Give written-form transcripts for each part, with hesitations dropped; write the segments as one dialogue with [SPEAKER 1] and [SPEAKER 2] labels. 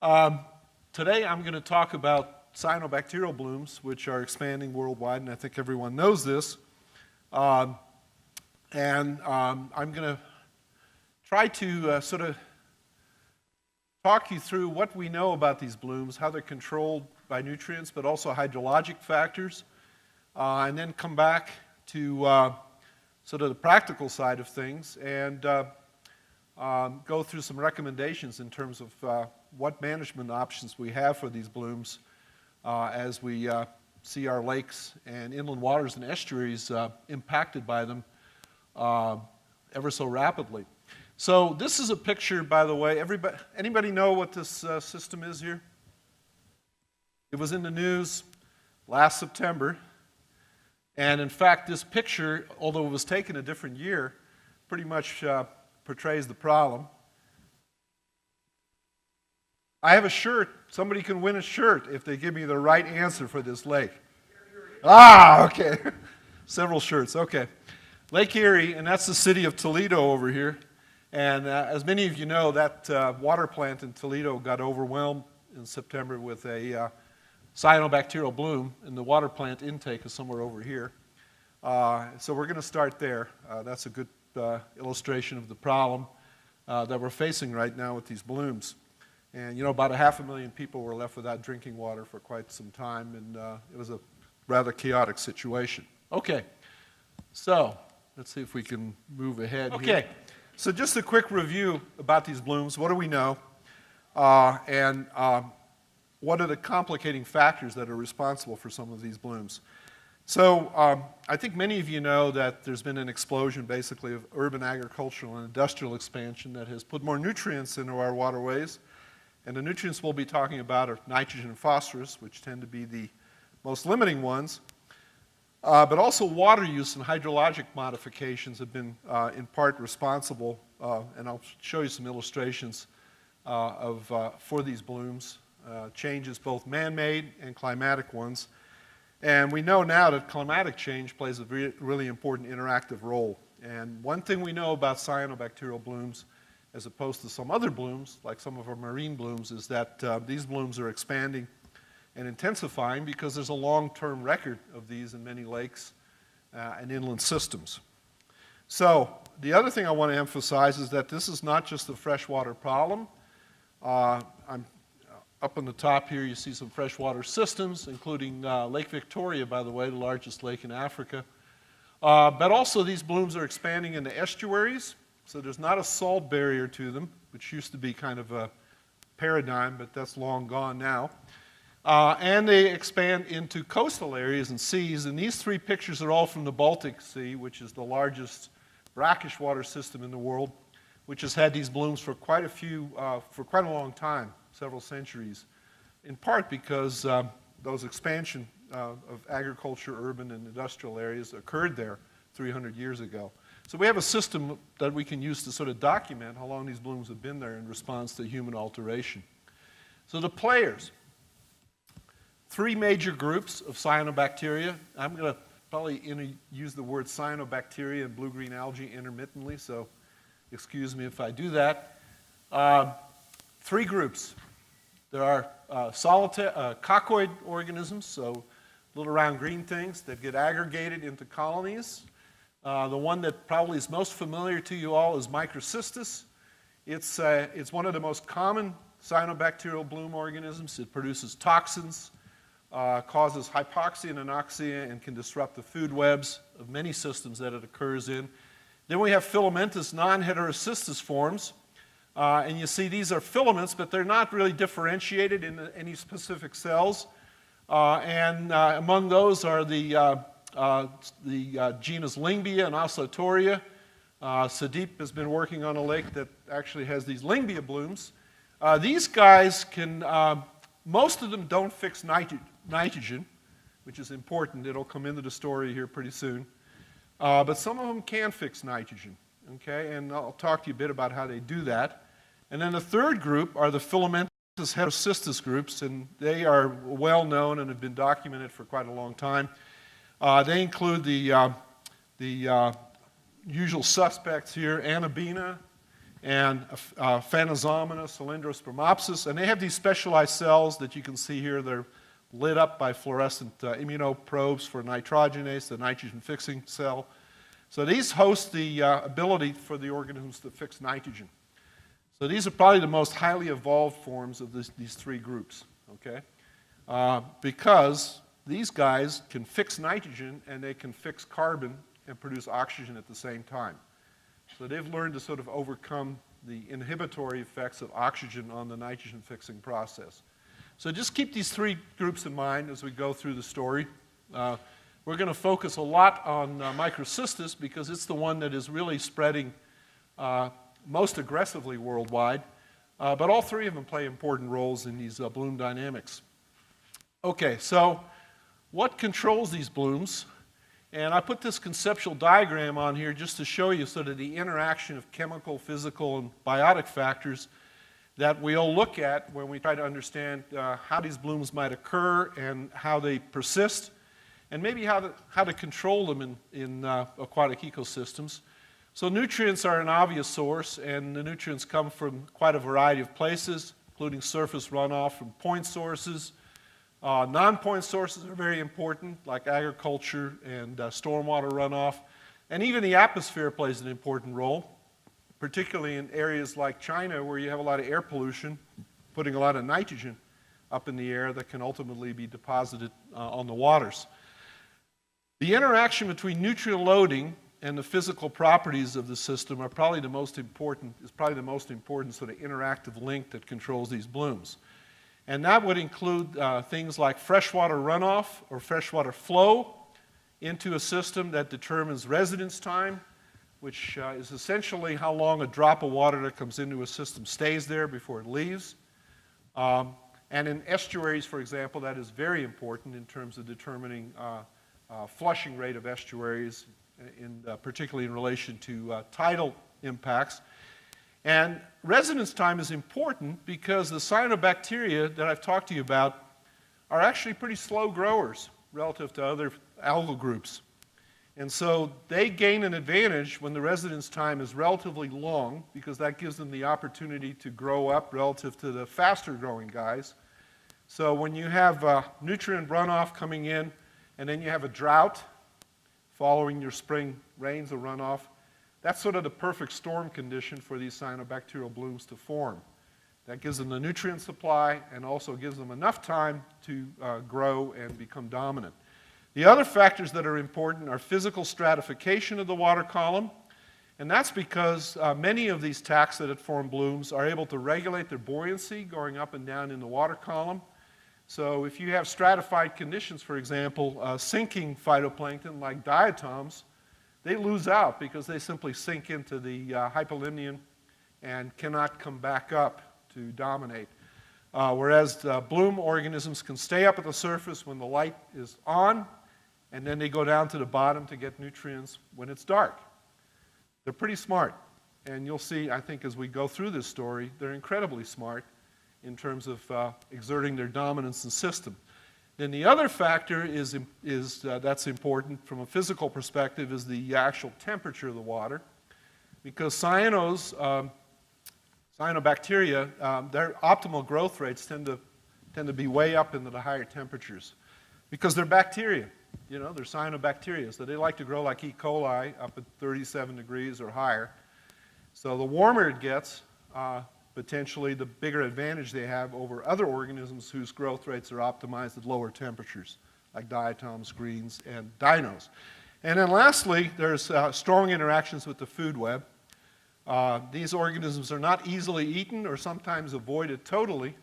[SPEAKER 1] Today I'm going to talk about cyanobacterial blooms, which are expanding worldwide, and I think everyone knows this. I'm going to try to sort of talk you through what we know about these blooms, how they're controlled by nutrients, but also hydrologic factors, and then come back to sort of the practical side of things and go through some recommendations in terms of what management options we have for these blooms as we see our lakes and inland waters and estuaries impacted by them ever so rapidly. So this is a picture, by the way. Anybody know what this system is here? It was in the news last September. And in fact, this picture, although it was taken a different year, pretty much portrays the problem. I have a shirt. Somebody can win a shirt if they give me the right answer for this lake. Ah, okay. Several shirts, okay. Lake Erie, and that's the city of Toledo over here. And as many of you know, that water plant in Toledo got overwhelmed in September with a cyanobacterial bloom, and the water plant intake is somewhere over here. So we're going to start there. That's a good illustration of the problem that we're facing right now with these blooms. And you know, about 500,000 people were left without drinking water for quite some time, and it was a rather chaotic situation. Okay, so let's see if we can move ahead here. So just a quick review about these blooms. What do we know? And what are the complicating factors that are responsible for some of these blooms? So I think many of you know that there's been an explosion basically of urban agricultural and industrial expansion that has put more nutrients into our waterways. And the nutrients we'll be talking about are nitrogen and phosphorus, which tend to be the most limiting ones. But also water use and hydrologic modifications have been in part responsible, and I'll show you some illustrations for these blooms, changes both man-made and climatic ones. And we know now that climatic change plays a really important interactive role. And one thing we know about cyanobacterial blooms, as opposed to some other blooms, like some of our marine blooms, is that these blooms are expanding and intensifying because there's a long-term record of these in many lakes and inland systems. So the other thing I want to emphasize is that this is not just a freshwater problem. I'm up on the top here, you see some freshwater systems, including Lake Victoria, by the way, the largest lake in Africa. But also these blooms are expanding into estuaries, so there's not a salt barrier to them, which used to be kind of a paradigm, but that's long gone now. And they expand into coastal areas and seas, and these three pictures are all from the Baltic Sea, which is the largest brackish water system in the world, which has had these blooms for quite a long time, several centuries, in part because those expansion of agriculture, urban and industrial areas occurred there 300 years ago. So we have a system that we can use to sort of document how long these blooms have been there in response to human alteration. So the players. Three major groups of cyanobacteria. I'm going to probably use the word cyanobacteria and blue-green algae intermittently, so excuse me if I do that. Three groups. There are coccoid organisms, so little round green things that get aggregated into colonies. The one that probably is most familiar to you all is Microcystis. It's one of the most common cyanobacterial bloom organisms. It produces toxins, causes hypoxia and anoxia, and can disrupt the food webs of many systems that it occurs in. Then we have filamentous non-heterocystis forms. And you see these are filaments, but they're not really differentiated in any specific cells. Among those are the genus Lyngbia and Oscillatoria. Sadeep has been working on a lake that actually has these Lyngbia blooms. These guys can, most of them don't fix nitrogen, which is important. It'll come into the story here pretty soon. But some of them can fix nitrogen, okay? And I'll talk to you a bit about how they do that. And then the third group are the filamentous heterocystis groups, and they are well known and have been documented for quite a long time. They include the usual suspects here, Anabina and Phanosomena, Solyndra, and they have these specialized cells that you can see here. They're lit up by fluorescent immunoprobes for nitrogenase, the nitrogen-fixing cell. So these host the ability for the organisms to fix nitrogen. So these are probably the most highly evolved forms of these three groups, okay? Because these guys can fix nitrogen and they can fix carbon and produce oxygen at the same time. So they've learned to sort of overcome the inhibitory effects of oxygen on the nitrogen-fixing process. So just keep these three groups in mind as we go through the story. We're going to focus a lot on microcystis because it's the one that is really spreading most aggressively worldwide. But all three of them play important roles in these bloom dynamics. Okay, so what controls these blooms? And I put this conceptual diagram on here just to show you sort of the interaction of chemical, physical, and biotic factors that we'll look at when we try to understand how these blooms might occur and how they persist, and maybe how to control them in aquatic ecosystems. So nutrients are an obvious source, and the nutrients come from quite a variety of places, including surface runoff from point sources. Non-point sources are very important, like agriculture and stormwater runoff. And even the atmosphere plays an important role, particularly in areas like China where you have a lot of air pollution, putting a lot of nitrogen up in the air that can ultimately be deposited on the waters. The interaction between nutrient loading and the physical properties of the system are probably the most important, sort of interactive link that controls these blooms. And that would include things like freshwater runoff or freshwater flow into a system that determines residence time, which is essentially how long a drop of water that comes into a system stays there before it leaves. And in estuaries, for example, that is very important in terms of determining flushing rate of estuaries, particularly in relation to tidal impacts. And residence time is important because the cyanobacteria that I've talked to you about are actually pretty slow growers relative to other algal groups. And so they gain an advantage when the residence time is relatively long because that gives them the opportunity to grow up relative to the faster growing guys. So when you have nutrient runoff coming in and then you have a drought following your spring rains or runoff, that's sort of the perfect storm condition for these cyanobacterial blooms to form. That gives them the nutrient supply and also gives them enough time to grow and become dominant. The other factors that are important are physical stratification of the water column, and that's because many of these taxa that form blooms are able to regulate their buoyancy going up and down in the water column. So if you have stratified conditions, for example, sinking phytoplankton like diatoms, they lose out because they simply sink into the hypolimnion and cannot come back up to dominate. Whereas bloom organisms can stay up at the surface when the light is on, and then they go down to the bottom to get nutrients when it's dark. They're pretty smart. And you'll see, I think, as we go through this story, they're incredibly smart in terms of exerting their dominance in the system. Then the other factor that's important from a physical perspective is the actual temperature of the water, because cyanobacteria, their optimal growth rates tend to be way up into the higher temperatures, because they're bacteria. You know, they're cyanobacteria, so they like to grow like E. coli up at 37 degrees or higher. So the warmer it gets, potentially the bigger advantage they have over other organisms whose growth rates are optimized at lower temperatures, like diatoms, greens, and dinos. And then lastly, there's strong interactions with the food web. These organisms are not easily eaten or sometimes avoided totally,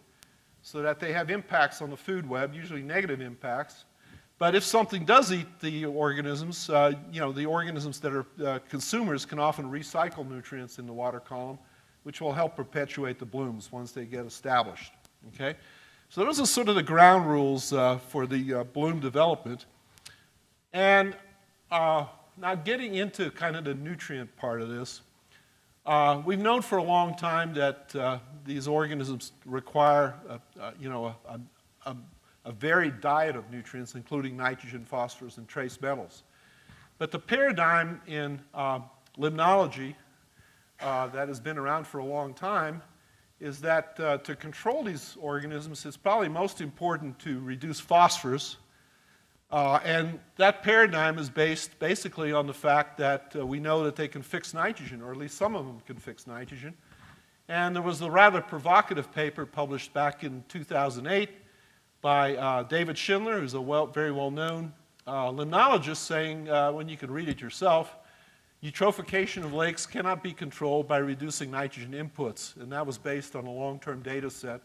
[SPEAKER 1] so that they have impacts on the food web, usually negative impacts. But if something does eat the organisms, the organisms that are consumers can often recycle nutrients in the water column, which will help perpetuate the blooms once they get established. Okay? So those are sort of the ground rules for the bloom development. And now getting into kind of the nutrient part of this, we've known for a long time that these organisms require a varied diet of nutrients, including nitrogen, phosphorus, and trace metals. But the paradigm in limnology that has been around for a long time is that to control these organisms, it's probably most important to reduce phosphorus. And that paradigm is based basically on the fact that we know that they can fix nitrogen, or at least some of them can fix nitrogen. And there was a rather provocative paper published back in 2008 by David Schindler, who's a very well-known limnologist, saying, when you can read it yourself, eutrophication of lakes cannot be controlled by reducing nitrogen inputs. And that was based on a long-term data set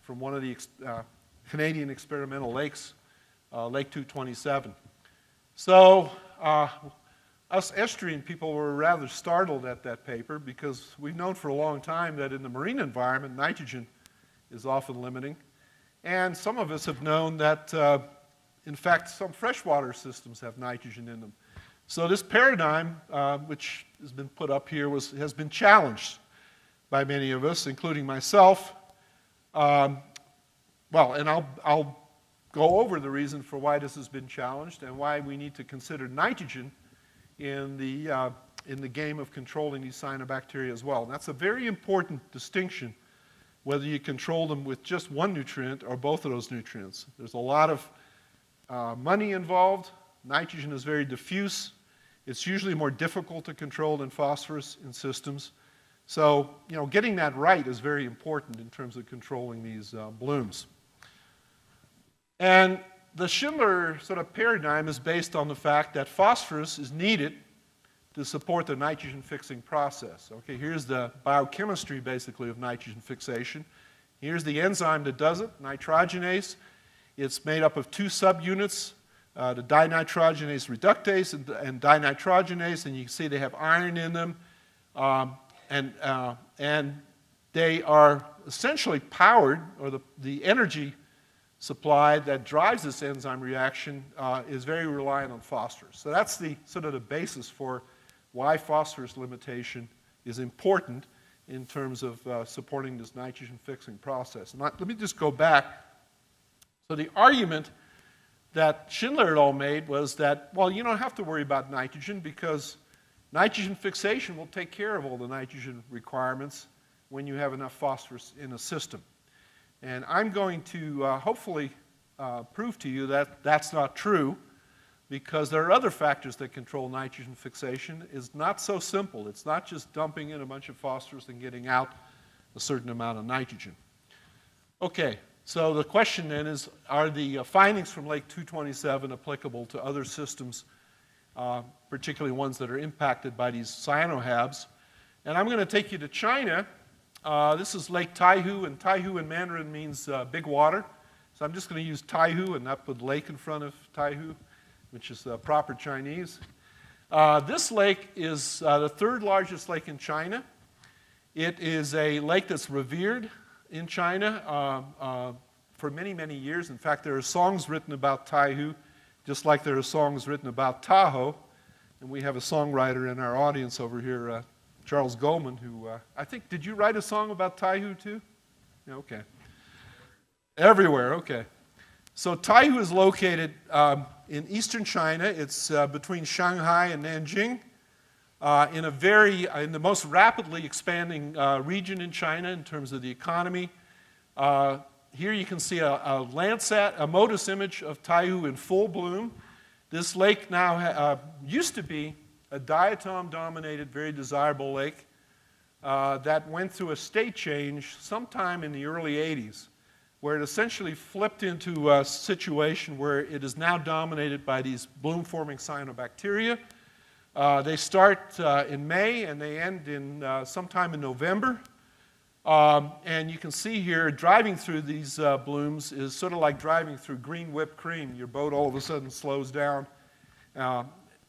[SPEAKER 1] from one of the Canadian experimental lakes, Lake 227. So us estuarine people were rather startled at that paper because we've known for a long time that in the marine environment, nitrogen is often limiting. And some of us have known that, in fact, some freshwater systems have nitrogen in them. So this paradigm, which has been put up here, has been challenged by many of us, including myself. And I'll go over the reason for why this has been challenged and why we need to consider nitrogen in the game of controlling these cyanobacteria as well. And that's a very important distinction, whether you control them with just one nutrient or both of those nutrients. There's a lot of money involved. Nitrogen is very diffuse. It's usually more difficult to control than phosphorus in systems. So, getting that right is very important in terms of controlling these blooms. And the Schindler sort of paradigm is based on the fact that phosphorus is needed to support the nitrogen fixing process. Okay, here's the biochemistry, basically, of nitrogen fixation. Here's the enzyme that does it, nitrogenase. It's made up of two subunits, the dinitrogenase reductase and dinitrogenase, and you can see they have iron in them. And they are essentially powered, or the energy supply that drives this enzyme reaction is very reliant on phosphorus. So that's the sort of the basis for why phosphorus limitation is important in terms of supporting this nitrogen fixing process. And let me just go back. So the argument that Schindler et al. Made was that, well, you don't have to worry about nitrogen because nitrogen fixation will take care of all the nitrogen requirements when you have enough phosphorus in a system. And I'm going to hopefully prove to you that that's not true, because there are other factors that control nitrogen fixation. It's not so simple. It's not just dumping in a bunch of phosphorus and getting out a certain amount of nitrogen. Okay, so the question then is, are the findings from Lake 227 applicable to other systems, particularly ones that are impacted by these cyanohabs? And I'm going to take you to China. This is Lake Taihu, and Taihu in Mandarin means big water. So I'm just going to use Taihu and not put lake in front of Taihu, which is proper Chinese. This lake is the third largest lake in China. It is a lake that's revered in China for many, many years. In fact, there are songs written about Taihu, just like there are songs written about Tahoe. And we have a songwriter in our audience over here, Charles Goldman, who I think, did you write a song about Taihu too? Yeah, okay. Everywhere, okay. So Taihu is located in eastern China. It's between Shanghai and Nanjing, in the most rapidly expanding region in China in terms of the economy. Here you can see a Landsat, a MODIS image of Taihu in full bloom. This lake now used to be a diatom-dominated, very desirable lake that went through a state change sometime in the early 80s, where it essentially flipped into a situation where it is now dominated by these bloom-forming cyanobacteria. They start in May and they end in sometime in November. And you can see here, driving through these blooms is sort of like driving through green whipped cream. Your boat all of a sudden slows down.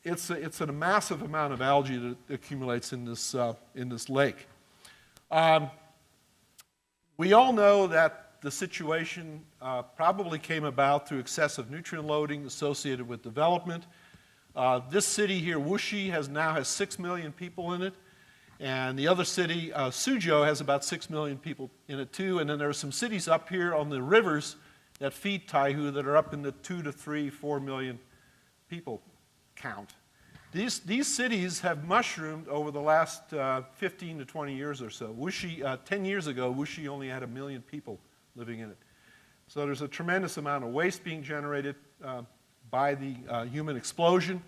[SPEAKER 1] It's a massive amount of algae that accumulates in this lake. We all know that the situation probably came about through excessive nutrient loading associated with development. This city here, Wuxi, now has 6 million people in it. And the other city, Suzhou, has about 6 million people in it too. And then there are some cities up here on the rivers that feed Taihu that are up in the 2 to 3, 4 million people count. These cities have mushroomed over the last 15 to 20 years or so. 10 years ago, Wuxi only had 1 million people living in it. So there's a tremendous amount of waste being generated by the human explosion.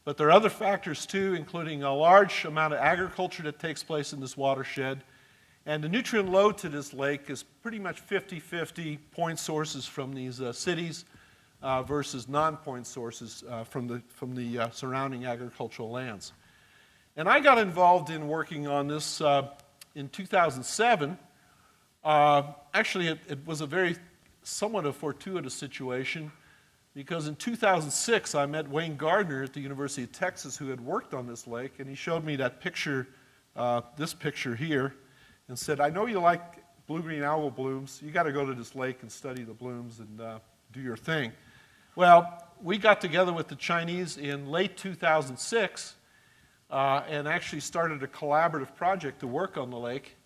[SPEAKER 1] But there are other factors too, including a large amount of agriculture that takes place in this watershed. And the nutrient load to this lake is pretty much 50-50 point sources from these cities versus non-point sources from the surrounding agricultural lands. And I got involved in working on this in 2007. Actually, it was a somewhat a fortuitous situation, because in 2006 I met Wayne Gardner at the University of Texas, who had worked on this lake, and he showed me that picture, this picture here, and said, I know you like blue-green algal blooms. You got to go to this lake and study the blooms and do your thing. Well, we got together with the Chinese in late 2006 and actually started a collaborative project to work on the lake.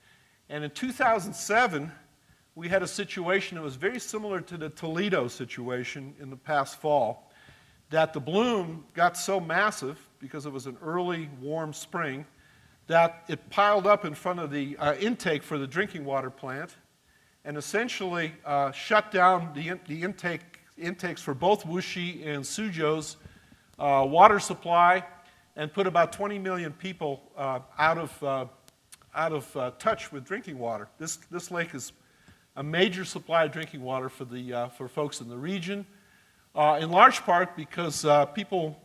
[SPEAKER 1] And in 2007, we had a situation that was very similar to the Toledo situation in the past fall, that the bloom got so massive, because it was an early warm spring, that it piled up in front of the intake for the drinking water plant and essentially shut down the intakes for both Wuxi and Suzhou's water supply, and put about 20 million people out of touch with drinking water. This lake is a major supply of drinking water for folks in the region, in large part because people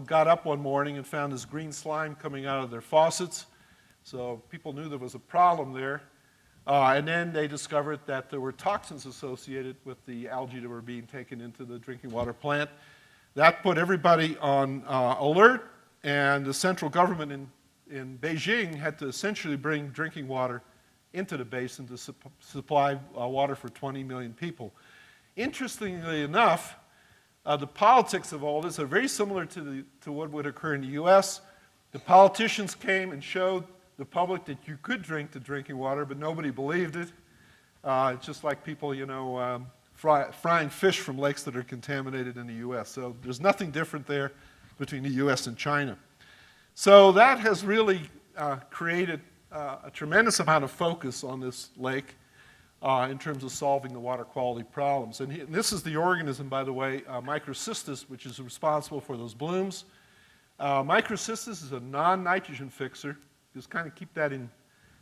[SPEAKER 1] got up one morning and found this green slime coming out of their faucets. So people knew there was a problem there. And then they discovered that there were toxins associated with the algae that were being taken into the drinking water plant. That put everybody on alert, and the central government in Beijing had to essentially bring drinking water into the basin to supply water for 20 million people. Interestingly enough, the politics of all this are very similar to what would occur in the U.S. The politicians came and showed the public that you could drink the drinking water, but nobody believed it. It's just like people, frying fish from lakes that are contaminated in the U.S. So there's nothing different there between the U.S. and China. So that has really created a tremendous amount of focus on this lake in terms of solving the water quality problems. And this is the organism, by the way, Microcystis, which is responsible for those blooms. Microcystis is a non-nitrogen fixer. Just kind of keep that in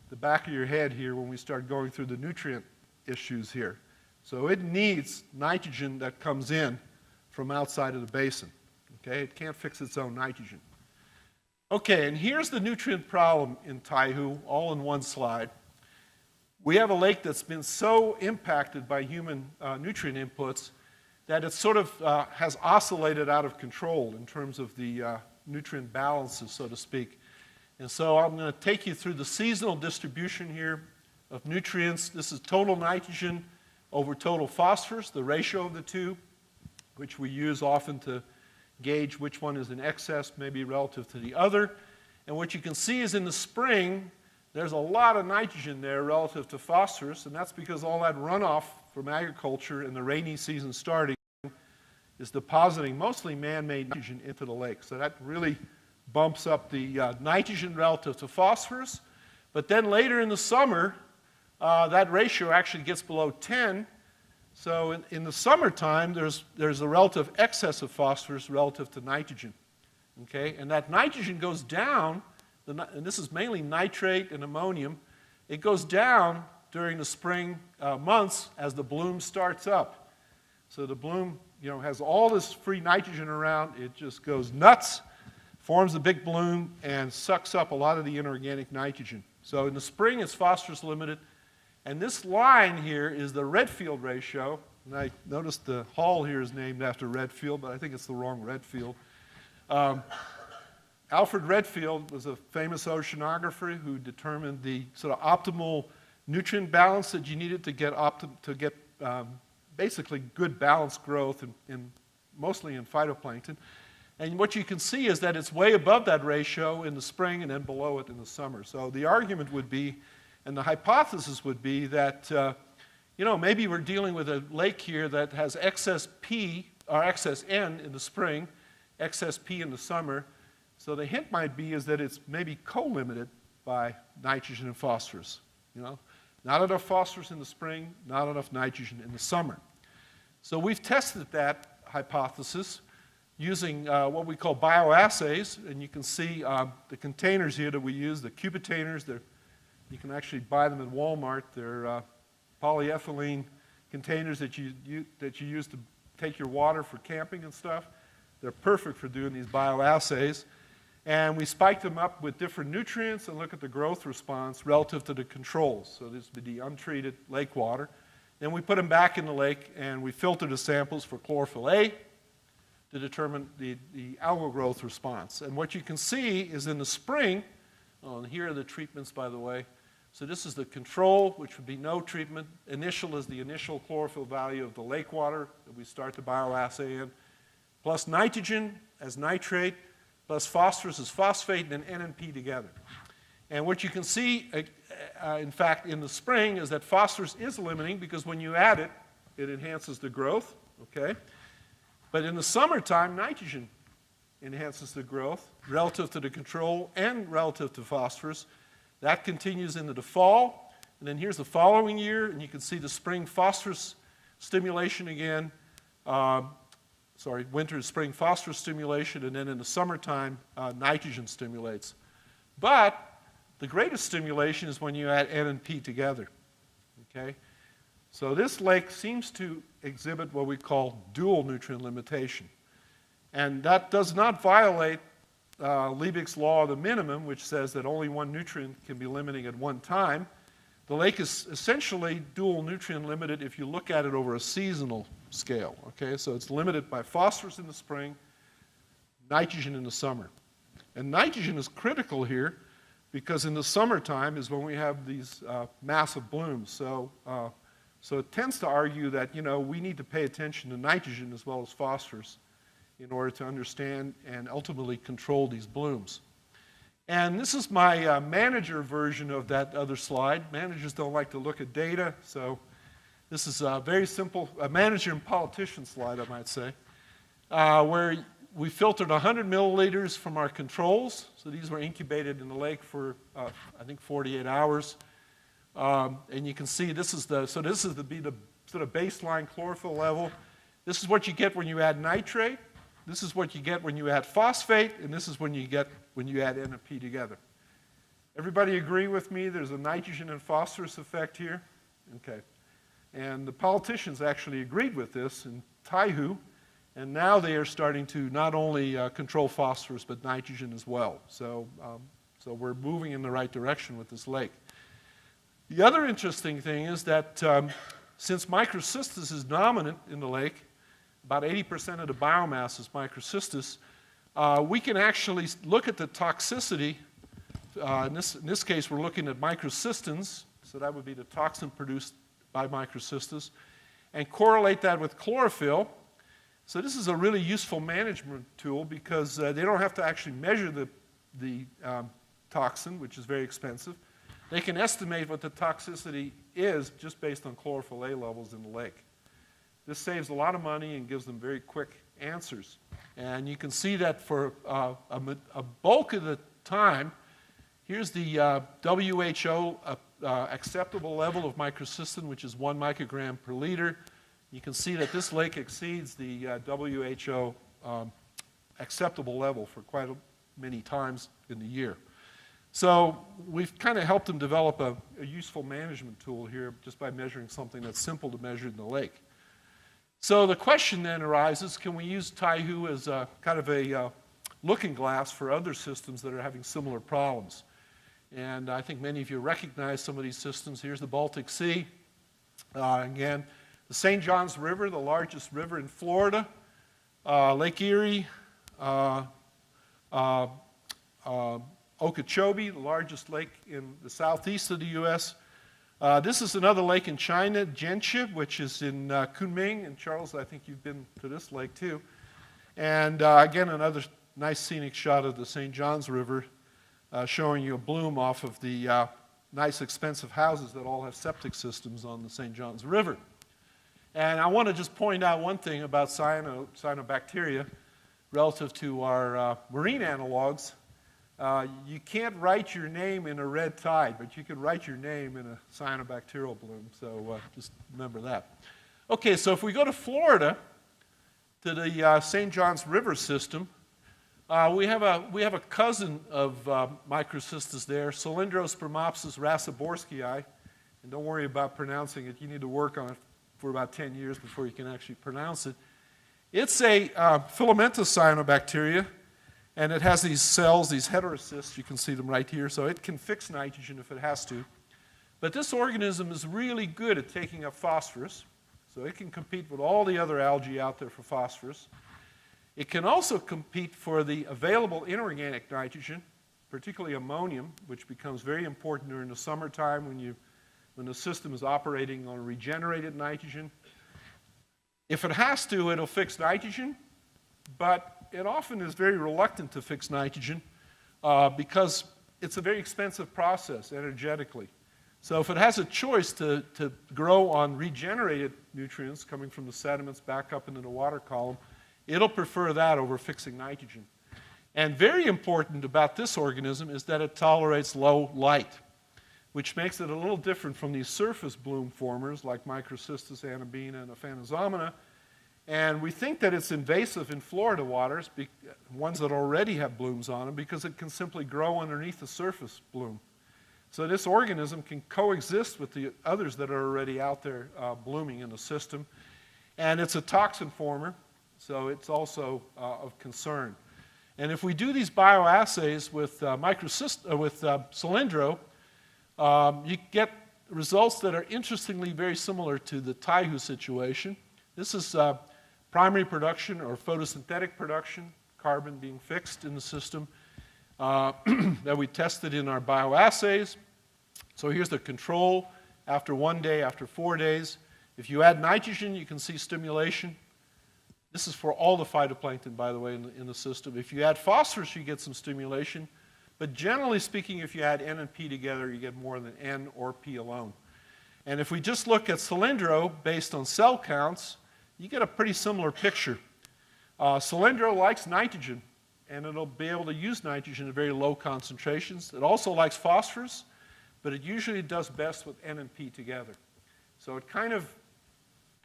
[SPEAKER 1] the back of your head here when we start going through the nutrient issues here. So it needs nitrogen that comes in from outside of the basin. Okay, it can't fix its own nitrogen. Okay, and here's the nutrient problem in Taihu, all in one slide. We have a lake that's been so impacted by human nutrient inputs that it sort of has oscillated out of control in terms of the nutrient balances, so to speak. And so I'm going to take you through the seasonal distribution here of nutrients. This is total nitrogen over total phosphorus, the ratio of the two, which we use often to gauge which one is in excess, maybe relative to the other. And what you can see is in the spring, there's a lot of nitrogen there relative to phosphorus, and that's because all that runoff from agriculture in the rainy season starting is depositing mostly man-made nitrogen into the lake. So that really bumps up the nitrogen relative to phosphorus. But then later in the summer, that ratio actually gets below 10. So in the summertime, there's a relative excess of phosphorus relative to nitrogen. Okay? And that nitrogen goes down, and this is mainly nitrate and ammonium. It goes down during the spring months as the bloom starts up. So the bloom has all this free nitrogen around. It just goes nuts, forms a big bloom, and sucks up a lot of the inorganic nitrogen. So in the spring, it's phosphorus limited. And this line here is the Redfield ratio. And I noticed the hall here is named after Redfield, but I think it's the wrong Redfield. Alfred Redfield was a famous oceanographer who determined the sort of optimal nutrient balance that you needed to get basically good balanced growth, mostly in phytoplankton. And what you can see is that it's way above that ratio in the spring and then below it in the summer. So the argument would be, and the hypothesis would be that, maybe we're dealing with a lake here that has excess P, or excess N in the spring, excess P in the summer, So the hint might be is that it's maybe co-limited by nitrogen and phosphorus. You know, not enough phosphorus in the spring, not enough nitrogen in the summer. So we've tested that hypothesis using what we call bioassays, and you can see the containers here that we use, the cubitainers. You can actually buy them at Walmart. They're polyethylene containers that you use to take your water for camping and stuff. They're perfect for doing these bioassays. And we spike them up with different nutrients and look at the growth response relative to the controls. So this would be the untreated lake water. Then we put them back in the lake and we filter the samples for chlorophyll A to determine the algal growth response. And what you can see is in the spring, and here are the treatments, by the way. So this is the control, which would be no treatment. Initial is the initial chlorophyll value of the lake water that we start the bioassay in, plus nitrogen as nitrate, plus phosphorus as phosphate, and then N and P together. And what you can see, in fact, in the spring is that phosphorus is limiting because when you add it, it enhances the growth, okay? But in the summertime, nitrogen enhances the growth relative to the control and relative to phosphorus. That continues into the fall. And then here's the following year, and you can see the spring phosphorus stimulation again. Winter, spring phosphorus stimulation, and then in the summertime, nitrogen stimulates. But the greatest stimulation is when you add N and P together, okay? So this lake seems to exhibit what we call dual nutrient limitation. And that does not violate Liebig's law of the minimum, which says that only one nutrient can be limiting at one time. The lake is essentially dual nutrient limited if you look at it over a seasonal scale, okay? So it's limited by phosphorus in the spring, nitrogen in the summer. And nitrogen is critical here because in the summertime is when we have these massive blooms. So it tends to argue that, you know, we need to pay attention to nitrogen as well as phosphorus in order to understand and ultimately control these blooms. And this is my manager version of that other slide. Managers don't like to look at data, so this is a very simple, a manager and politician slide, I might say, where we filtered 100 milliliters from our controls. So these were incubated in the lake for, I think, 48 hours. And you can see this is the sort of baseline chlorophyll level. This is what you get when you add nitrate. This is what you get when you add phosphate, and this is when you get when you add N and P together. Everybody agree with me? There's a nitrogen and phosphorus effect here? Okay. And the politicians actually agreed with this in Taihu, and now they are starting to not only control phosphorus, but nitrogen as well. So we're moving in the right direction with this lake. The other interesting thing is that since microcystis is dominant in the lake, about 80% of the biomass is microcystis, we can actually look at the toxicity. In this case, we're looking at microcystins, so that would be the toxin produced by microcystis, and correlate that with chlorophyll. So this is a really useful management tool because they don't have to actually measure the toxin, which is very expensive. They can estimate what the toxicity is just based on chlorophyll A levels in the lake. This saves a lot of money and gives them very quick answers. And you can see that for a bulk of the time, here's the WHO acceptable level of microcystin, which is 1 microgram per liter. You can see that this lake exceeds the WHO acceptable level for quite many times in the year. So we've kind of helped them develop a useful management tool here just by measuring something that's simple to measure in the lake. So the question then arises, can we use Taihu as a kind of a looking glass for other systems that are having similar problems? And I think many of you recognize some of these systems. Here's the Baltic Sea. Again, the St. Johns River, the largest river in Florida, Lake Erie, Okeechobee, the largest lake in the southeast of the U.S. This is another lake in China, Jiangxi, which is in Kunming. And Charles, I think you've been to this lake too. And again, another nice scenic shot of the St. Johns River showing you a bloom off of the nice expensive houses that all have septic systems on the St. Johns River. And I want to just point out one thing about cyanobacteria relative to our marine analogs. You can't write your name in a red tide, but you can write your name in a cyanobacterial bloom, so just remember that. Okay, so if we go to Florida, to the St. Johns River system, we have a cousin of Microcystis there, Solyndra raciborskii, and don't worry about pronouncing it. You need to work on it for about 10 years before you can actually pronounce it. It's a filamentous cyanobacteria, and it has these cells, these heterocysts. You can see them right here, so it can fix nitrogen if it has to. But this organism is really good at taking up phosphorus, so it can compete with all the other algae out there for phosphorus. It can also compete for the available inorganic nitrogen, particularly ammonium, which becomes very important during the summertime when the system is operating on regenerated nitrogen. If it has to, it'll fix nitrogen, but it often is very reluctant to fix nitrogen because it's a very expensive process energetically. So if it has a choice to grow on regenerated nutrients coming from the sediments back up into the water column, it'll prefer that over fixing nitrogen. And very important about this organism is that it tolerates low light, which makes it a little different from these surface bloom formers like Microcystis anabina and Aphanasomena. And we think that it's invasive in Florida waters, ones that already have blooms on them, because it can simply grow underneath the surface bloom. So this organism can coexist with the others that are already out there blooming in the system. And it's a toxin former, so it's also of concern. And if we do these bioassays with Solyndra, you get results that are interestingly very similar to the Taihu situation. This is primary production or photosynthetic production, carbon being fixed in the system that we tested in our bioassays. So here's the control after 1 day, after 4 days. If you add nitrogen, you can see stimulation. This is for all the phytoplankton, by the way, in the system. If you add phosphorus, you get some stimulation. But generally speaking, if you add N and P together, you get more than N or P alone. And if we just look at Solyndra based on cell counts, you get a pretty similar picture. Solyndra likes nitrogen, and it'll be able to use nitrogen at very low concentrations. It also likes phosphorus, but it usually does best with N and P together. So it kind of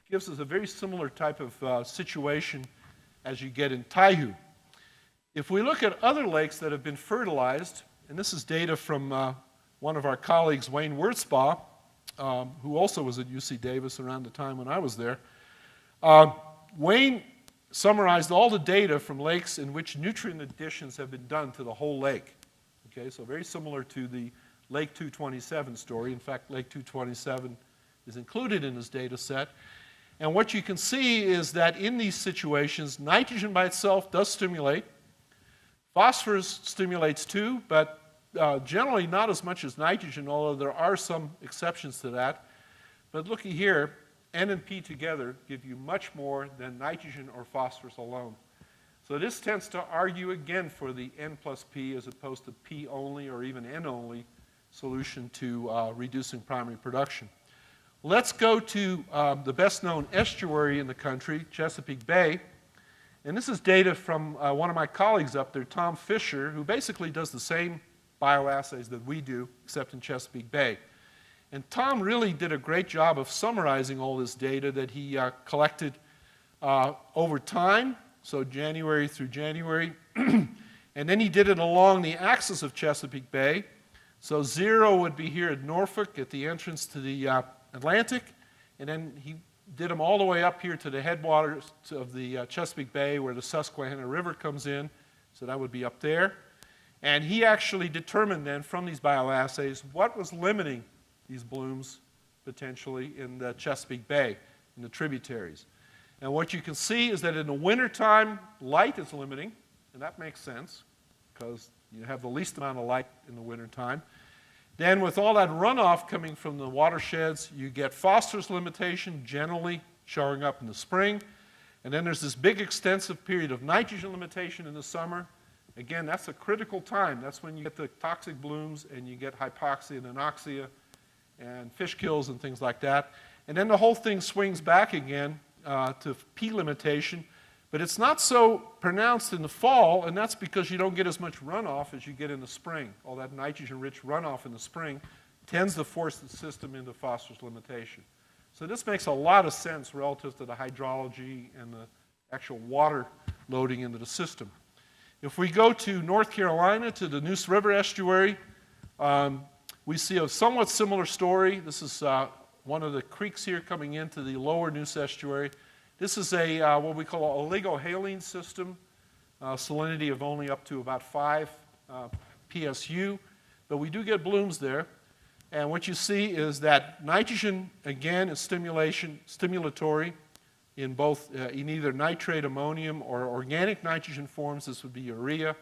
[SPEAKER 1] gives us a very similar type of situation as you get in Taihu. If we look at other lakes that have been fertilized, and this is data from one of our colleagues, Wayne Wurzbaugh, who also was at UC Davis around the time when I was there. Wayne summarized all the data from lakes in which nutrient additions have been done to the whole lake. Okay, so very similar to the Lake 227 story. In fact, Lake 227 is included in this data set. And what you can see is that in these situations, nitrogen by itself does stimulate. Phosphorus stimulates too, but generally not as much as nitrogen, although there are some exceptions to that. But looky here, N and P together give you much more than nitrogen or phosphorus alone. So this tends to argue again for the N plus P as opposed to P only or even N only solution to reducing primary production. Let's go to the best known estuary in the country, Chesapeake Bay. And this is data from one of my colleagues up there, Tom Fisher, who basically does the same bioassays that we do, except in Chesapeake Bay. And Tom really did a great job of summarizing all this data that he collected over time, so January through January. And then he did it along the axis of Chesapeake Bay. So 0 would be here at Norfolk at the entrance to the Atlantic, and then he did them all the way up here to the headwaters of the Chesapeake Bay where the Susquehanna River comes in, so that would be up there. And he actually determined then from these bioassays what was limiting these blooms potentially in the Chesapeake Bay, in the tributaries. And what you can see is that in the wintertime, light is limiting, and that makes sense because you have the least amount of light in the wintertime. Then with all that runoff coming from the watersheds, you get phosphorus limitation generally showing up in the spring. And then there's this big extensive period of nitrogen limitation in the summer. Again, that's a critical time. That's when you get the toxic blooms and you get hypoxia and anoxia and fish kills and things like that. And then the whole thing swings back again to P limitation. But it's not so pronounced in the fall, and that's because you don't get as much runoff as you get in the spring. All that nitrogen-rich runoff in the spring tends to force the system into phosphorus limitation. So this makes a lot of sense relative to the hydrology and the actual water loading into the system. If we go to North Carolina, to the Neuse River estuary, we see a somewhat similar story. This is one of the creeks here coming into the lower Neuse estuary. This is a what we call an oligohaline system, salinity of only up to about 5 PSU, but we do get blooms there. And what you see is that nitrogen, again, is stimulatory in both, in either nitrate, ammonium, or organic nitrogen forms. This would be urea.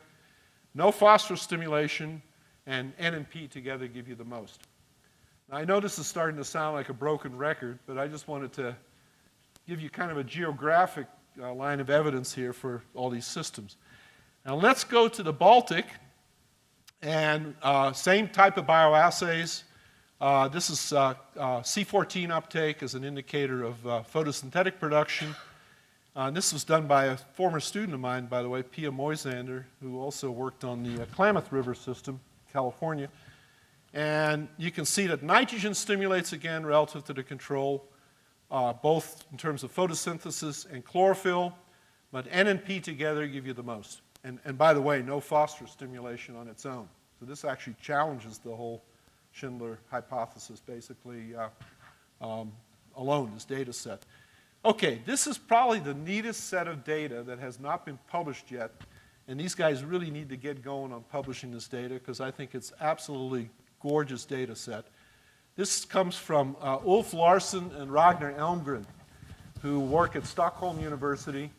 [SPEAKER 1] No phosphorus stimulation, and N and P together give you the most. Now, I know this is starting to sound like a broken record, but I just wanted to give you kind of a geographic line of evidence here for all these systems. Now, let's go to the Baltic, and same type of bioassays. This is C14 uptake as an indicator of photosynthetic production. This was done by a former student of mine, by the way, Pia Moisander, who also worked on the Klamath River system, California. And you can see that nitrogen stimulates again relative to the control, both in terms of photosynthesis and chlorophyll, but N and P together give you the most. And by the way, no phosphorus stimulation on its own. So this actually challenges the whole Schindler hypothesis, basically, alone, this data set. Okay, this is probably the neatest set of data that has not been published yet, and these guys really need to get going on publishing this data because I think it's absolutely gorgeous data set. This comes from Ulf Larsson and Ragnar Elmgren, who work at Stockholm University,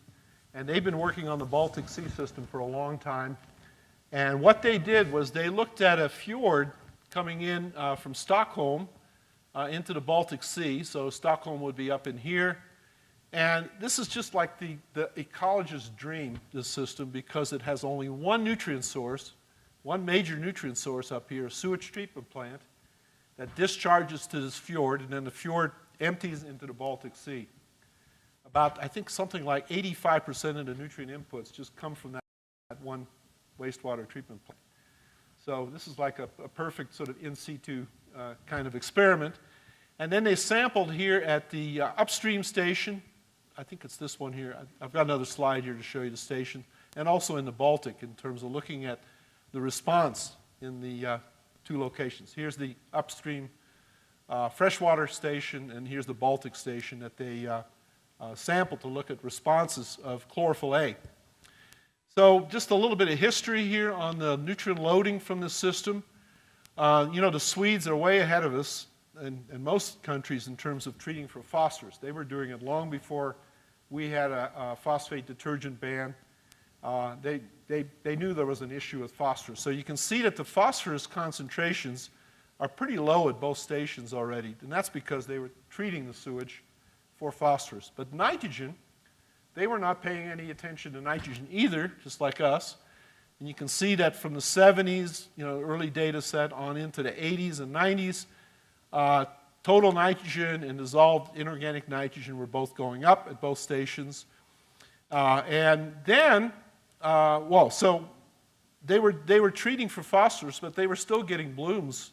[SPEAKER 1] and they've been working on the Baltic Sea system for a long time. And what they did was they looked at a fjord coming in from Stockholm into the Baltic Sea. So Stockholm would be up in here. And this is just like the ecologist's dream, this system, because it has only one nutrient source, one major nutrient source up here, a sewage treatment plant that discharges to this fjord, and then the fjord empties into the Baltic Sea. About, I think, something like 85% of the nutrient inputs just come from that one wastewater treatment plant. So this is like a perfect sort of in situ kind of experiment. And then they sampled here at the upstream station. I think it's this one here. I've got another slide here to show you the station. And also in the Baltic in terms of looking at the response in the two locations. Here's the upstream freshwater station, and here's the Baltic station that they sampled to look at responses of chlorophyll A. So just a little bit of history here on the nutrient loading from the system. You know, the Swedes are way ahead of us in most countries in terms of treating for phosphorus. They were doing it long before we had a phosphate detergent ban. They knew there was an issue with phosphorus. So you can see that the phosphorus concentrations are pretty low at both stations already, and that's because they were treating the sewage for phosphorus. But nitrogen, they were not paying any attention to nitrogen either, just like us. And you can see that from the 70s, you know, early data set on into the 80s and 90s, total nitrogen and dissolved inorganic nitrogen were both going up at both stations. And then, so they were treating for phosphorus, but they were still getting blooms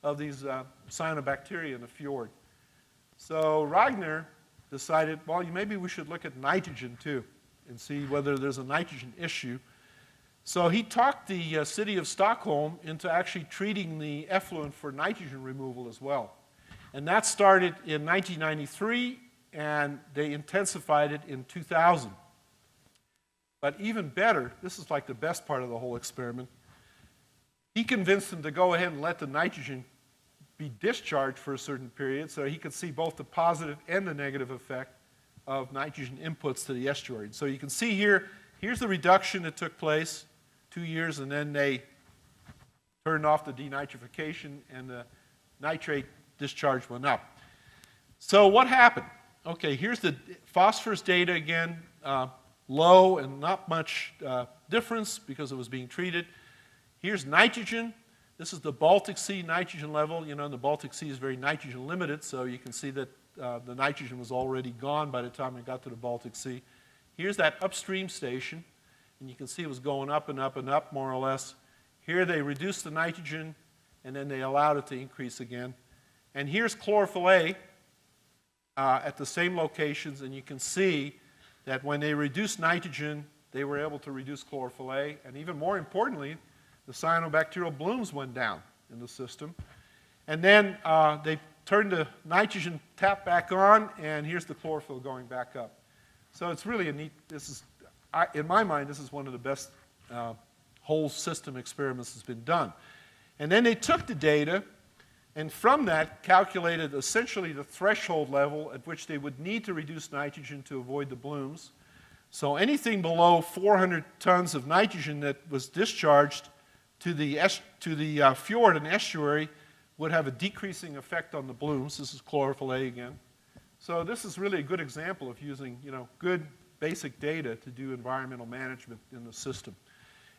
[SPEAKER 1] of these cyanobacteria in the fjord. So Ragnar decided, well, maybe we should look at nitrogen too and see whether there's a nitrogen issue. So he talked the city of Stockholm into actually treating the effluent for nitrogen removal as well. And that started in 1993, and they intensified it in 2000. But even better, this is like the best part of the whole experiment, he convinced them to go ahead and let the nitrogen be discharged for a certain period so he could see both the positive and the negative effect of nitrogen inputs to the estuary. So you can see here, here's the reduction that took place, 2 years, and then they turned off the denitrification and the nitrate discharge went up. So what happened? Okay, here's the phosphorus data again, low and not much difference because it was being treated. Here's nitrogen. This is the Baltic Sea nitrogen level. You know, the Baltic Sea is very nitrogen limited, so you can see that the nitrogen was already gone by the time it got to the Baltic Sea. Here's that upstream station, and you can see it was going up and up and up, more or less. Here they reduced the nitrogen, and then they allowed it to increase again. And here's chlorophyll A at the same locations, and you can see that when they reduced nitrogen, they were able to reduce chlorophyll A, and even more importantly, the cyanobacterial blooms went down in the system. And then they turned the nitrogen tap back on, and here's the chlorophyll going back up. So it's really a neat, in my mind, this is one of the best whole system experiments that's been done. And then they took the data, and from that calculated essentially the threshold level at which they would need to reduce nitrogen to avoid the blooms. So anything below 400 tons of nitrogen that was discharged to the fjord and estuary would have a decreasing effect on the blooms. This is chlorophyll A again. So this is really a good example of using, good basic data to do environmental management in the system.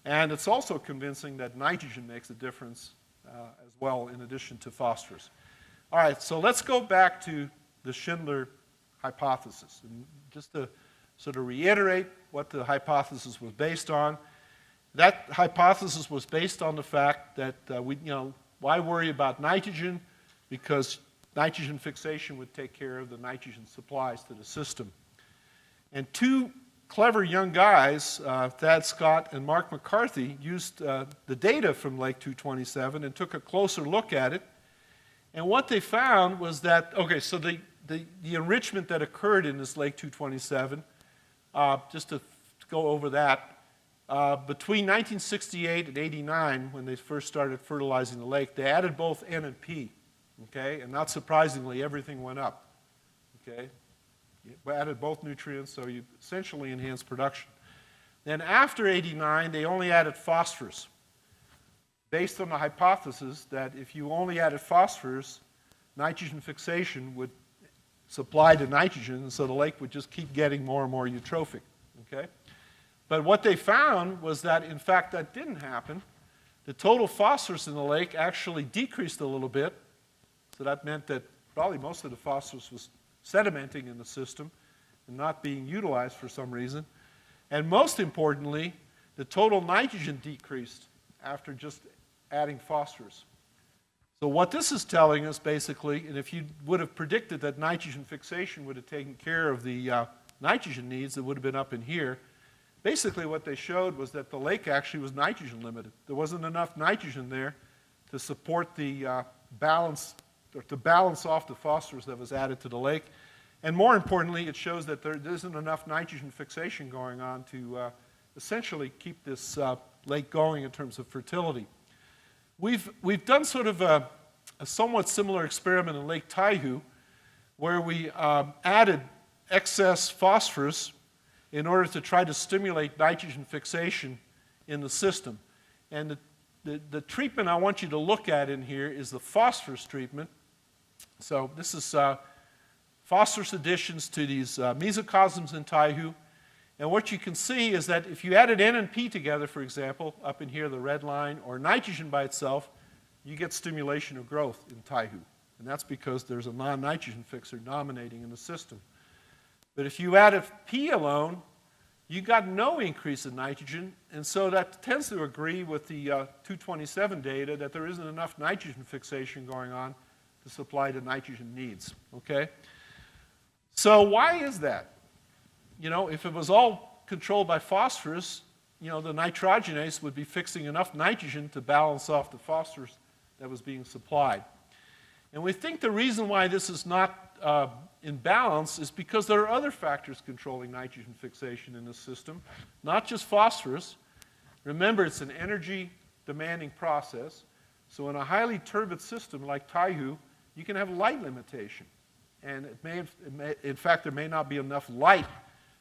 [SPEAKER 1] And it's also convincing that nitrogen makes a difference as well, in addition to phosphorus. All right, so let's go back to the Schindler hypothesis. And just to sort of reiterate what the hypothesis was based on, that hypothesis was based on the fact that why worry about nitrogen? Because nitrogen fixation would take care of the nitrogen supplies to the system. And two clever young guys, Thad Scott and Mark McCarthy, used the data from Lake 227 and took a closer look at it. And what they found was that, okay, so the enrichment that occurred in this Lake 227, just to go over that, between 1968 and 89, when they first started fertilizing the lake, they added both N and P, okay? And not surprisingly, everything went up, okay? You added both nutrients, so you essentially enhanced production. Then after 89, they only added phosphorus, based on the hypothesis that if you only added phosphorus, nitrogen fixation would supply the nitrogen, and so the lake would just keep getting more and more eutrophic, okay? But what they found was that, in fact, that didn't happen. The total phosphorus in the lake actually decreased a little bit, so that meant that probably most of the phosphorus was sedimenting in the system and not being utilized for some reason. And most importantly, the total nitrogen decreased after just adding phosphorus. So what this is telling us, basically, and if you would have predicted that nitrogen fixation would have taken care of the nitrogen needs that would have been up in here, basically what they showed was that the lake actually was nitrogen limited. There wasn't enough nitrogen there to support the balance, or to balance off the phosphorus that was added to the lake. And more importantly, it shows that there isn't enough nitrogen fixation going on to essentially keep this lake going in terms of fertility. We've done sort of a somewhat similar experiment in Lake Taihu, where we added excess phosphorus in order to try to stimulate nitrogen fixation in the system. And the treatment I want you to look at in here is the phosphorus treatment. So this is phosphorus additions to these mesocosms in Taihu. And what you can see is that if you added N and P together, for example, up in here, the red line, or nitrogen by itself, you get stimulation of growth in Taihu. And that's because there's a non-nitrogen fixer dominating in the system. But if you added P alone, you got no increase in nitrogen, and so that tends to agree with the 227 data that there isn't enough nitrogen fixation going on to supply the nitrogen needs, okay? So why is that? If it was all controlled by phosphorus, the nitrogenase would be fixing enough nitrogen to balance off the phosphorus that was being supplied. And we think the reason why this is not in balance is because there are other factors controlling nitrogen fixation in the system, not just phosphorus. Remember, it's an energy-demanding process. So in a highly turbid system like Taihu, you can have light limitation. And in fact, there may not be enough light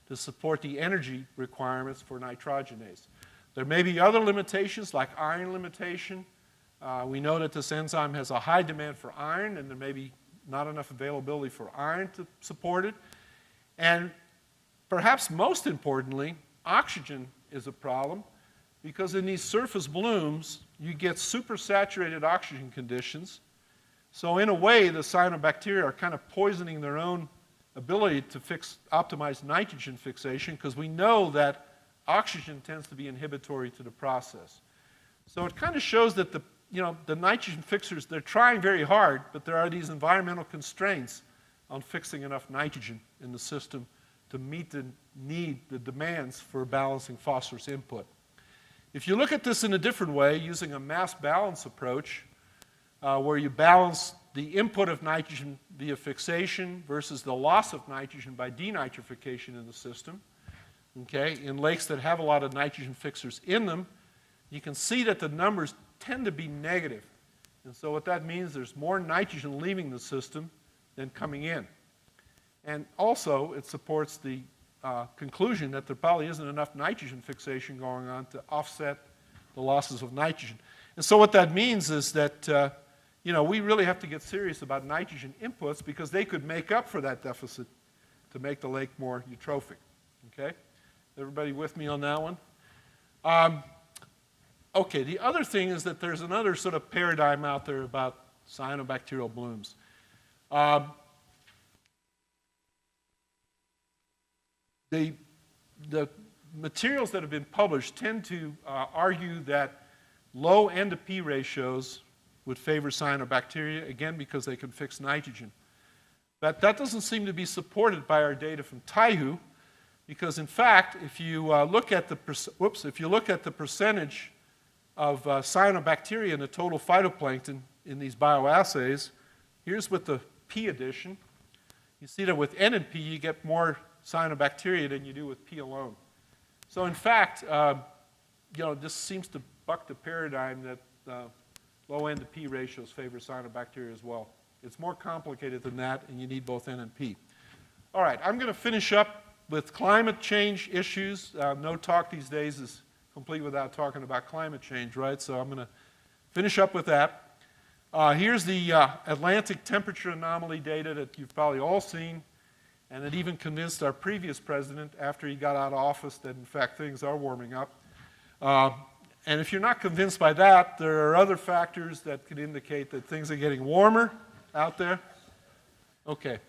[SPEAKER 1] to support the energy requirements for nitrogenase. There may be other limitations, like iron limitation. We know that this enzyme has a high demand for iron, and there may be not enough availability for iron to support it. And perhaps most importantly, oxygen is a problem, because in these surface blooms, you get supersaturated oxygen conditions. So in a way, the cyanobacteria are kind of poisoning their own ability to optimize nitrogen fixation, because we know that oxygen tends to be inhibitory to the process. So it kind of shows that the nitrogen fixers, they're trying very hard, but there are these environmental constraints on fixing enough nitrogen in the system to meet the demands for balancing phosphorus input. If you look at this in a different way, using a mass balance approach, where you balance the input of nitrogen via fixation versus the loss of nitrogen by denitrification in the system, okay, in lakes that have a lot of nitrogen fixers in them, you can see that the numbers tend to be negative. And so what that means, there's more nitrogen leaving the system than coming in. And also, it supports the conclusion that there probably isn't enough nitrogen fixation going on to offset the losses of nitrogen. And so what that means is that we really have to get serious about nitrogen inputs, because they could make up for that deficit to make the lake more eutrophic. Okay? Everybody with me on that one? Okay, the other thing is that there's another sort of paradigm out there about cyanobacterial blooms. The materials that have been published tend to argue that low N to P ratios would favor cyanobacteria, again, because they can fix nitrogen. But that doesn't seem to be supported by our data from Taihu, because in fact, if you look at the percentage of cyanobacteria in the total phytoplankton in these bioassays, here's with the P addition. You see that with N and P, you get more cyanobacteria than you do with P alone. So in fact, this seems to buck the paradigm that low N to P ratios favor cyanobacteria as well. It's more complicated than that, and you need both N and P. All right, I'm going to finish up with climate change issues. No talk these days is complete without talking about climate change, right? So I'm going to finish up with that. Here's the Atlantic temperature anomaly data that you've probably all seen, and it even convinced our previous president after he got out of office that, in fact, things are warming up. And if you're not convinced by that, there are other factors that could indicate that things are getting warmer out there. Okay.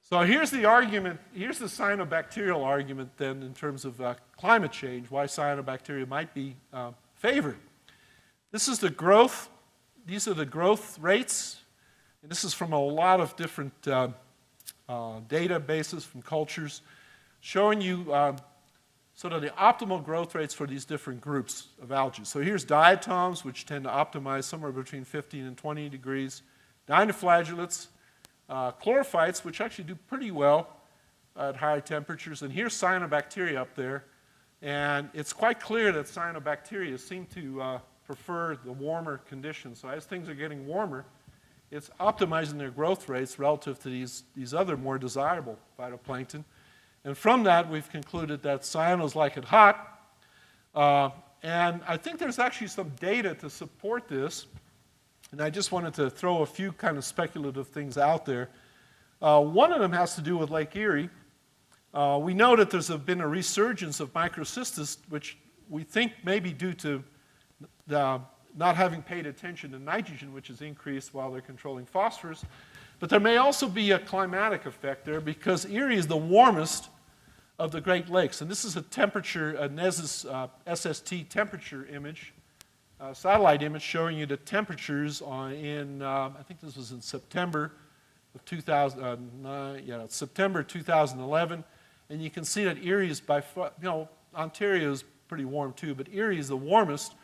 [SPEAKER 1] So here's the argument, here's the cyanobacterial argument then in terms of climate change, why cyanobacteria might be favored. This is the growth, these are the growth rates, and this is from a lot of different databases from cultures, showing you sort of the optimal growth rates for these different groups of algae. So here's diatoms, which tend to optimize somewhere between 15 and 20 degrees, dinoflagellates, chlorophytes, which actually do pretty well at higher temperatures, and here's cyanobacteria up there. And it's quite clear that cyanobacteria seem to prefer the warmer conditions. So as things are getting warmer, it's optimizing their growth rates relative to these other more desirable phytoplankton. And from that, we've concluded that cyanos like it hot. And I think there's actually some data to support this. And I just wanted to throw a few kind of speculative things out there. One of them has to do with Lake Erie. We know that there's been a resurgence of microcystis, which we think may be due to not having paid attention to nitrogen, which has increased while they're controlling phosphorus. But there may also be a climatic effect there, because Erie is the warmest of the Great Lakes. And this is a temperature, a NES's SST temperature image, satellite image showing you the temperatures I think this was in September of 2009, September 2011. And you can see that Erie is by far, Ontario is pretty warm too, but Erie is the warmest.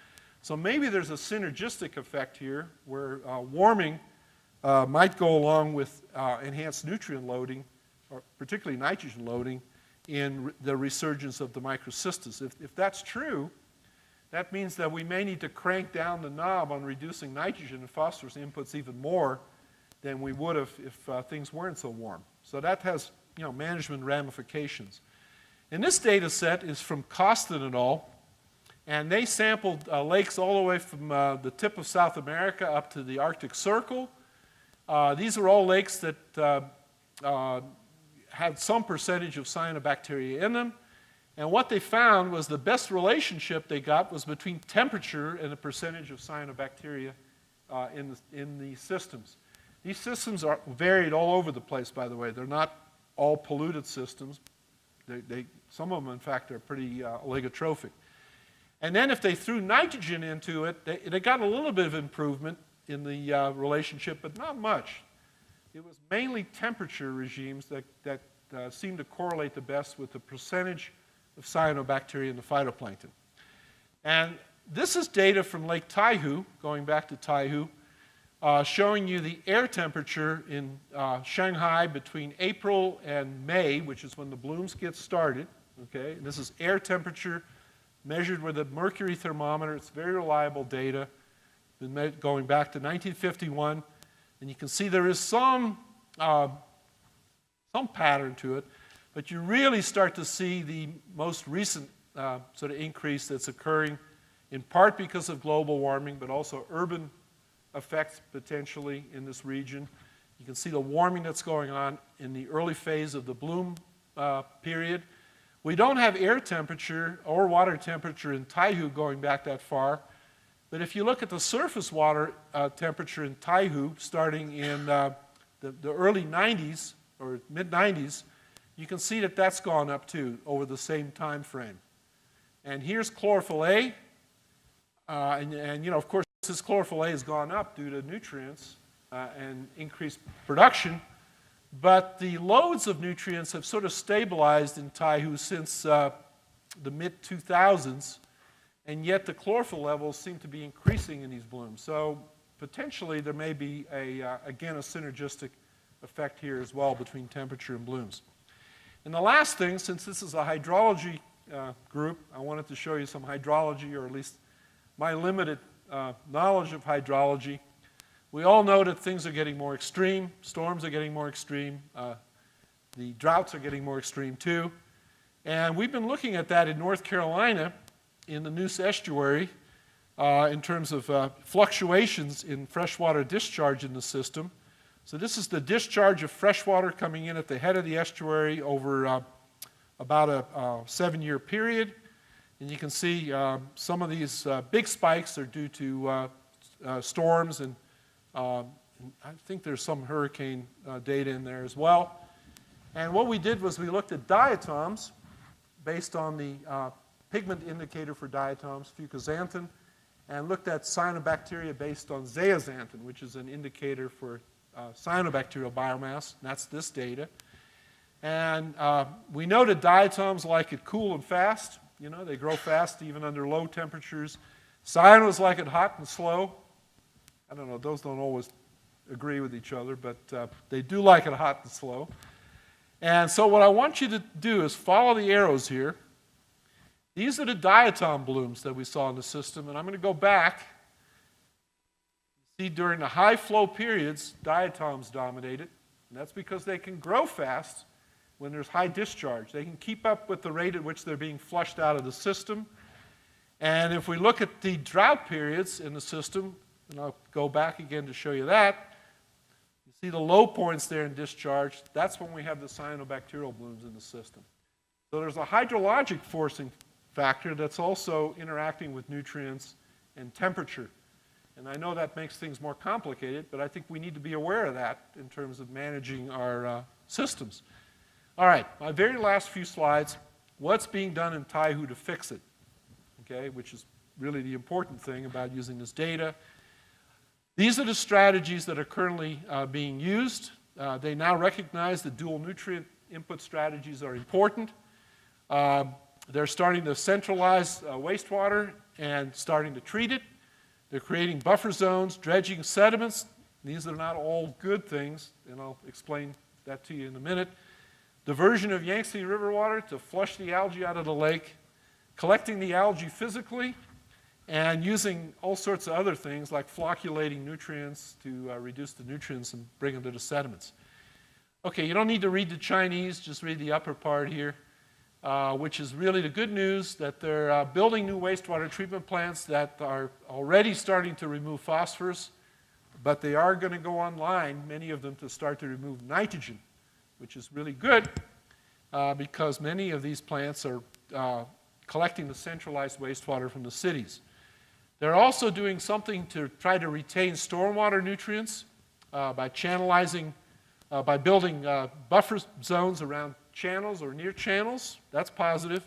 [SPEAKER 1] So maybe there's a synergistic effect here where warming might go along with enhanced nutrient loading, or particularly nitrogen loading, in the resurgence of the microcystis. If that's true, that means that we may need to crank down the knob on reducing nitrogen and phosphorus inputs even more than we would have if things weren't so warm. So that has management ramifications. And this data set is from Costin et al., and they sampled lakes all the way from the tip of South America up to the Arctic Circle. These are all lakes that had some percentage of cyanobacteria in them. And what they found was the best relationship they got was between temperature and the percentage of cyanobacteria in these systems. These systems are varied all over the place, by the way. They're not all polluted systems. Some of them, in fact, are pretty oligotrophic. And then if they threw nitrogen into it, they got a little bit of improvement in the relationship, but not much. It was mainly temperature regimes that seemed to correlate the best with the percentage of cyanobacteria in the phytoplankton. And this is data from Lake Taihu, going back to Taihu, showing you the air temperature in Shanghai between April and May, which is when the blooms get started. Okay? And this is air temperature measured with a mercury thermometer. It's very reliable data, been going back to 1951. And you can see there is some pattern to it, but you really start to see the most recent sort of increase that's occurring in part because of global warming, but also urban effects potentially in this region. You can see the warming that's going on in the early phase of the bloom period. We don't have air temperature or water temperature in Taihu going back that far, but if you look at the surface water temperature in Taihu starting in the early 90s or mid-90s, you can see that that's gone up too over the same time frame. And here's chlorophyll A, and you know, of course, this chlorophyll A has gone up due to nutrients and increased production, but the loads of nutrients have sort of stabilized in Taihu since the mid-2000s, and yet the chlorophyll levels seem to be increasing in these blooms. So potentially there may be, again, a synergistic effect here as well between temperature and blooms. And the last thing, since this is a hydrology group, I wanted to show you some hydrology, or at least my limited knowledge of hydrology. We all know that things are getting more extreme. Storms are getting more extreme. The droughts are getting more extreme too. And we've been looking at that in North Carolina in the Neuse Estuary in terms of fluctuations in freshwater discharge in the system. So this is the discharge of freshwater coming in at the head of the estuary over about a 7-year period. And you can see some of these big spikes are due to storms, and I think there's some hurricane data in there as well. And what we did was we looked at diatoms based on the pigment indicator for diatoms, fucoxanthin, and looked at cyanobacteria based on zeaxanthin, which is an indicator for cyanobacterial biomass, and that's this data. And we know that diatoms like it cool and fast. You know, they grow fast even under low temperatures. Cyanos like it hot and slow. I don't know, those don't always agree with each other, but they do like it hot and slow. And so what I want you to do is follow the arrows here. These are the diatom blooms that we saw in the system, and I'm going to go back. See, during the high flow periods, diatoms dominated, and that's because they can grow fast when there's high discharge. They can keep up with the rate at which they're being flushed out of the system. And if we look at the drought periods in the system, and I'll go back again to show you that, you see the low points there in discharge. That's when we have the cyanobacterial blooms in the system. So there's a hydrologic forcing factor that's also interacting with nutrients and temperature. And I know that makes things more complicated, but I think we need to be aware of that in terms of managing our systems. All right, my very last few slides, what's being done in Taihu to fix it, okay, which is really the important thing about using this data. These are the strategies that are currently being used. They now recognize that dual nutrient input strategies are important. They're starting to centralize wastewater and starting to treat it. They're creating buffer zones, dredging sediments. These are not all good things, and I'll explain that to you in a minute. Diversion of Yangtze River water to flush the algae out of the lake, collecting the algae physically, and using all sorts of other things like flocculating nutrients to reduce the nutrients and bring them to the sediments. Okay, you don't need to read the Chinese, just read the upper part here, which is really the good news that they're building new wastewater treatment plants that are already starting to remove phosphorus, but they are going to go online, many of them, to start to remove nitrogen, which is really good because many of these plants are collecting the centralized wastewater from the cities. They're also doing something to try to retain stormwater nutrients by channelizing by building buffer zones around channels or near channels. That's positive.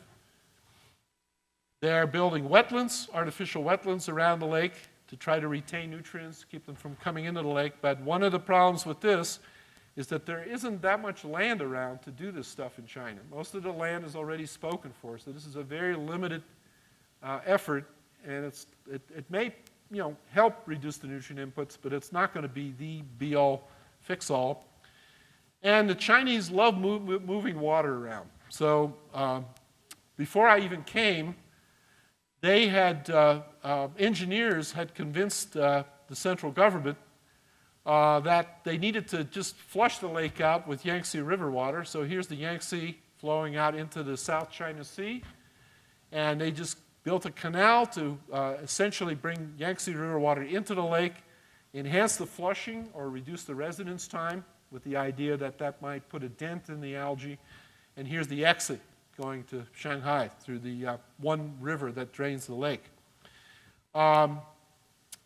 [SPEAKER 1] They're building wetlands, artificial wetlands around the lake to try to retain nutrients, keep them from coming into the lake. But one of the problems with this is that there isn't that much land around to do this stuff in China. Most of the land is already spoken for, so this is a very limited effort, and it may help reduce the nutrient inputs, but it's not going to be the be-all, fix-all. And the Chinese love moving water around. So before I even came, they had, engineers had convinced the central government that they needed to just flush the lake out with Yangtze River water. So here's the Yangtze flowing out into the South China Sea. And they just built a canal to essentially bring Yangtze River water into the lake, enhance the flushing or reduce the residence time with the idea that that might put a dent in the algae. And here's the exit going to Shanghai through the one river that drains the lake.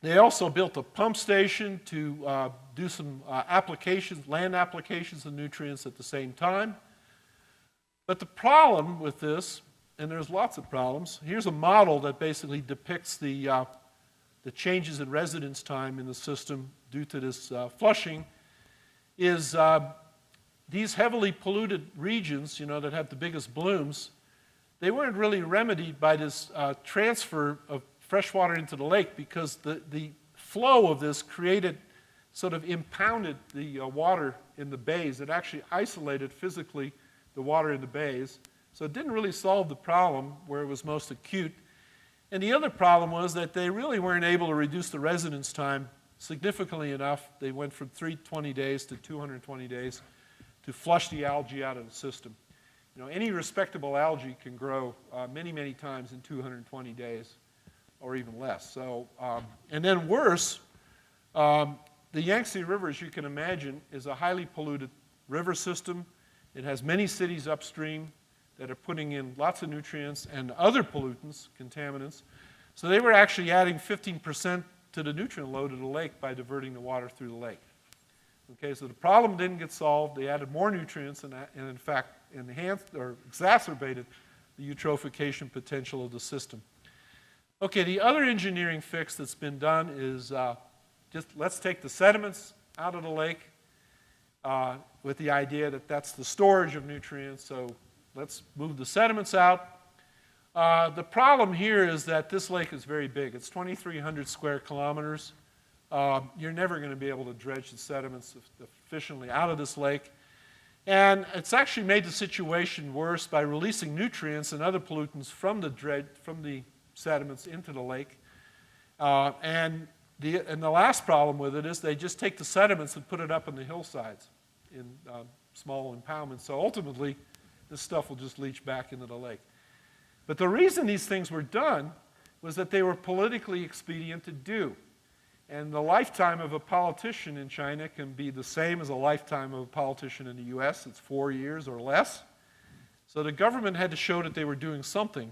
[SPEAKER 1] They also built a pump station to do some applications, land applications of nutrients at the same time. But the problem with this, and there's lots of problems, here's a model that basically depicts the changes in residence time in the system due to this flushing, is these heavily polluted regions, that have the biggest blooms, they weren't really remedied by this transfer of fresh water into the lake, because the flow of this sort of impounded the water in the bays. It actually isolated physically the water in the bays. So it didn't really solve the problem where it was most acute. And the other problem was that they really weren't able to reduce the residence time significantly enough. They went from 320 days to 220 days to flush the algae out of the system. Any respectable algae can grow many, many times in 220 days or even less. So, and then worse, the Yangtze River, as you can imagine, is a highly polluted river system. It has many cities upstream that are putting in lots of nutrients and other pollutants, contaminants. So they were actually adding 15% to the nutrient load of the lake by diverting the water through the lake. Okay, so the problem didn't get solved. They added more nutrients and in fact enhanced or exacerbated the eutrophication potential of the system. Okay, the other engineering fix that's been done is just let's take the sediments out of the lake with the idea that that's the storage of nutrients. So let's move the sediments out. The problem here is that this lake is very big. It's 2,300 square kilometers. You're never going to be able to dredge the sediments efficiently out of this lake. And it's actually made the situation worse by releasing nutrients and other pollutants from the sediments into the lake. And the last problem with it is they just take the sediments and put it up on the hillsides in small impoundments. So ultimately, this stuff will just leach back into the lake. But the reason these things were done was that they were politically expedient to do. And the lifetime of a politician in China can be the same as a lifetime of a politician in the US. It's 4 years or less. So the government had to show that they were doing something.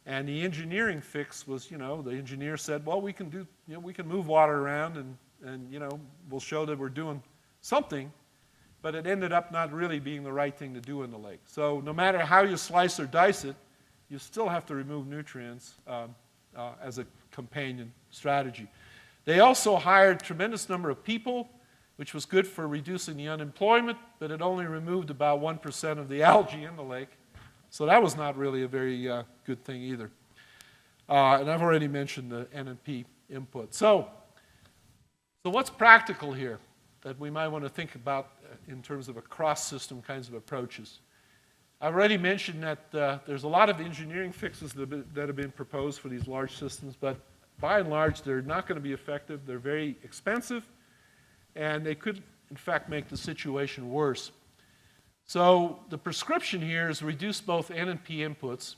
[SPEAKER 1] And the engineering fix was, the engineer said, well, we can do, we can move water around and we'll show that we're doing something. But it ended up not really being the right thing to do in the lake. So no matter how you slice or dice it, you still have to remove nutrients as a companion strategy. They also hired a tremendous number of people, which was good for reducing the unemployment, but it only removed about 1% of the algae in the lake. So that was not really a very good thing either. And I've already mentioned the N&P input. So what's practical here that we might want to think about in terms of a cross-system kinds of approaches? I've already mentioned that there's a lot of engineering fixes that have been proposed for these large systems, but by and large, they're not going to be effective. They're very expensive, and they could, in fact, make the situation worse. So the prescription here is reduce both N and P inputs,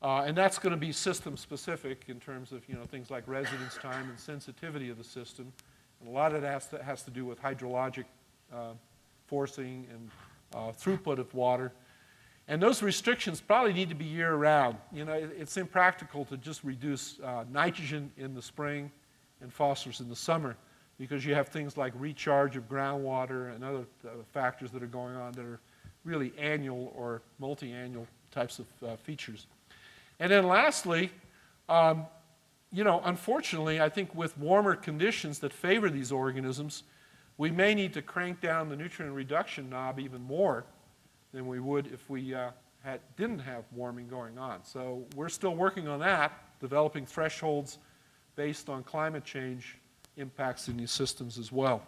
[SPEAKER 1] and that's going to be system-specific in terms of things like residence time and sensitivity of the system. And a lot of that has to do with hydrologic forcing and throughput of water. And those restrictions probably need to be year-round. It's impractical to just reduce nitrogen in the spring and phosphorus in the summer. because you have things like recharge of groundwater and other factors that are going on that are really annual or multi-annual types of features. And then lastly, you know, unfortunately, I think with warmer conditions that favor these organisms, we may need to crank down the nutrient reduction knob even more than we would if we didn't have warming going on. So we're still working on that, developing thresholds based on climate change impacts in these systems as well.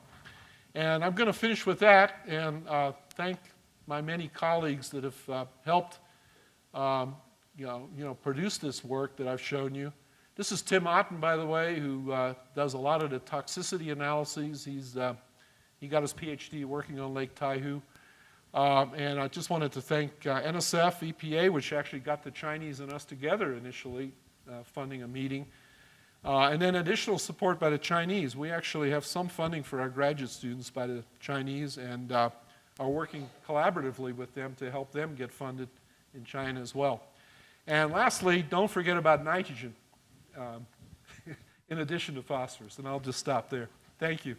[SPEAKER 1] And I'm going to finish with that and thank my many colleagues that have helped produce this work that I've shown you. This is Tim Otten, by the way, who does a lot of the toxicity analyses. He got his PhD working on Lake Taihu. And I just wanted to thank NSF, EPA, which actually got the Chinese and us together initially, funding a meeting. And then additional support by the Chinese. We actually have some funding for our graduate students by the Chinese and are working collaboratively with them to help them get funded in China as well. And lastly, don't forget about nitrogen in addition to phosphorus. And I'll just stop there. Thank you.